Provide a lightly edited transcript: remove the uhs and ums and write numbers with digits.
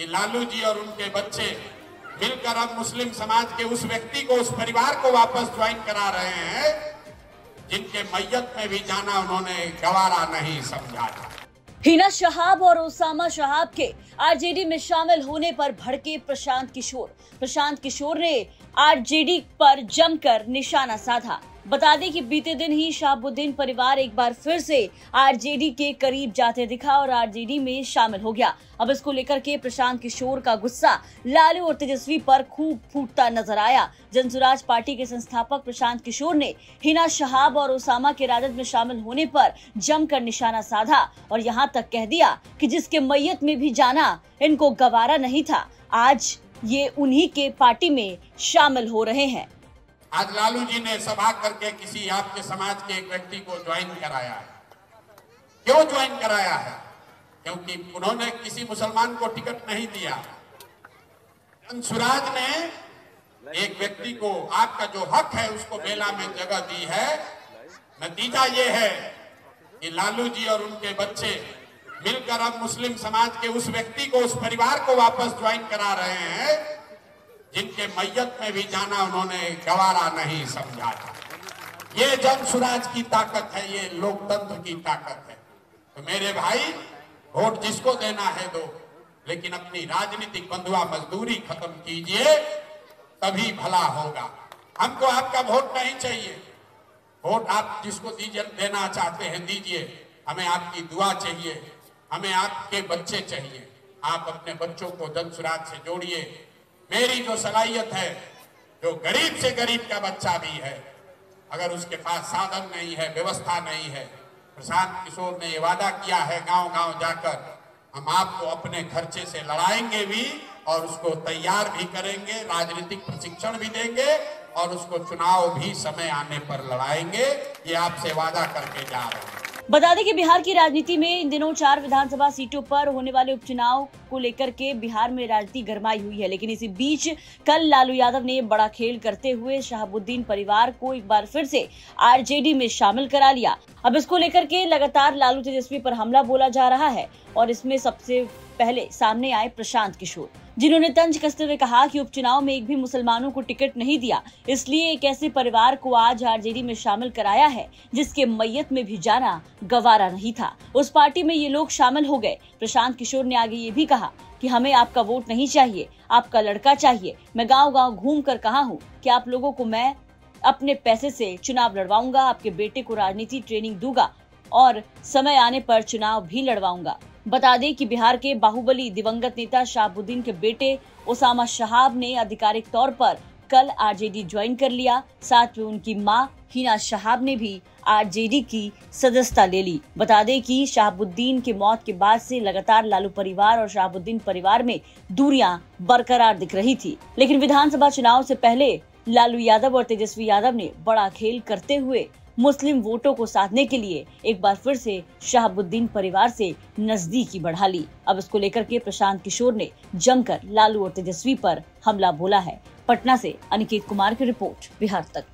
कि लालू जी और उनके बच्चे मिलकर अब मुस्लिम समाज के उस व्यक्ति को, उस परिवार को वापस ज्वाइन करा रहे हैं जिनके मैयत में भी जाना उन्होंने गवारा नहीं समझा था। हिना शहाब और ओसामा शहाब के आरजेडी में शामिल होने पर भड़के प्रशांत किशोर। प्रशांत किशोर ने आरजेडी पर जमकर निशाना साधा। बता दें कि बीते दिन ही शहाबुद्दीन परिवार एक बार फिर से आरजेडी के करीब जाते दिखा और आरजेडी में शामिल हो गया। अब इसको लेकर के प्रशांत किशोर का गुस्सा लालू और तेजस्वी पर खूब फूटता नजर आया। जनसुराज पार्टी के संस्थापक प्रशांत किशोर ने हिना शहाब और ओसामा के राजद में शामिल होने पर जमकर निशाना साधा और यहां तक कह दिया कि जिसके मैयत में भी जाना इनको गवारा नहीं था, आज ये उन्हीं के पार्टी में शामिल हो रहे हैं। आज लालू जी ने सभा करके किसी आपके समाज के एक व्यक्ति को ज्वाइन कराया है। क्यों ज्वाइन कराया है? क्योंकि उन्होंने किसी मुसलमान को टिकट नहीं दिया। जनसुराज ने एक व्यक्ति को, आपका जो हक है उसको बेला में जगह दी है। नतीजा ये है कि लालू जी और उनके बच्चे मिलकर अब मुस्लिम समाज के उस व्यक्ति को, उस परिवार को वापस ज्वाइन करा रहे हैं जिनके मैयत में भी जाना उन्होंने गवारा नहीं समझा था। ये जनसुराज की ताकत है, ये लोकतंत्र की ताकत है। तो मेरे भाई, वोट जिसको देना है दो, लेकिन अपनी राजनीतिक बंधुआ मजदूरी खत्म कीजिए, तभी भला होगा। हमको आपका वोट नहीं चाहिए। वोट आप जिसको देना चाहते हैं दीजिए। हमें आपकी दुआ चाहिए, हमें आपके बच्चे चाहिए। आप अपने बच्चों को जनसुराज से जोड़िए। मेरी जो सलाहियत है, जो गरीब से गरीब का बच्चा भी है, अगर उसके पास साधन नहीं है, व्यवस्था नहीं है, प्रशांत किशोर ने ये वादा किया है गांव-गांव जाकर हम आपको अपने खर्चे से लड़ाएंगे भी और उसको तैयार भी करेंगे, राजनीतिक प्रशिक्षण भी देंगे और उसको चुनाव भी समय आने पर लड़ाएंगे। ये आपसे वादा करके जा रहे हैं। बता दें कि बिहार की राजनीति में इन दिनों 4 विधानसभा सीटों पर होने वाले उपचुनाव को लेकर के बिहार में राजनीति गरमाई हुई है। लेकिन इसी बीच कल लालू यादव ने बड़ा खेल करते हुए शहाबुद्दीन परिवार को एक बार फिर से आरजेडी में शामिल करा लिया। अब इसको लेकर के लगातार लालू तेजस्वी पर हमला बोला जा रहा है और इसमें सबसे पहले सामने आए प्रशांत किशोर, जिन्होंने तंज कसते हुए कहा कि उपचुनाव में एक भी मुसलमानों को टिकट नहीं दिया, इसलिए एक ऐसे परिवार को आज आरजेडी में शामिल कराया है जिसके मैयत में भी जाना गवारा नहीं था। उस पार्टी में ये लोग शामिल हो गए। प्रशांत किशोर ने आगे ये भी कहा कि हमें आपका वोट नहीं चाहिए, आपका लड़का चाहिए। मैं गाँव-गाँव घूम कर कहा हूँ कि आप लोगों को मैं अपने पैसे से चुनाव लड़वाऊंगा, आपके बेटे को राजनीति ट्रेनिंग दूंगा और समय आने पर चुनाव भी लड़वाऊंगा। बता दें कि बिहार के बाहुबली दिवंगत नेता शहाबुद्दीन के बेटे ओसामा शहाब ने आधिकारिक तौर पर कल आरजेडी ज्वाइन कर लिया। साथ में उनकी मां हिना शहाब ने भी आरजेडी की सदस्यता ले ली। बता दें कि शहाबुद्दीन की मौत के बाद से लगातार लालू परिवार और शहाबुद्दीन परिवार में दूरियां बरकरार दिख रही थी। लेकिन विधानसभा चुनाव से पहले लालू यादव और तेजस्वी यादव ने बड़ा खेल करते हुए मुस्लिम वोटों को साधने के लिए एक बार फिर से शहाबुद्दीन परिवार से नजदीकी बढ़ा ली। अब इसको लेकर के प्रशांत किशोर ने जमकर लालू और तेजस्वी पर हमला बोला है। पटना से अनिकेत कुमार की रिपोर्ट, बिहार तक।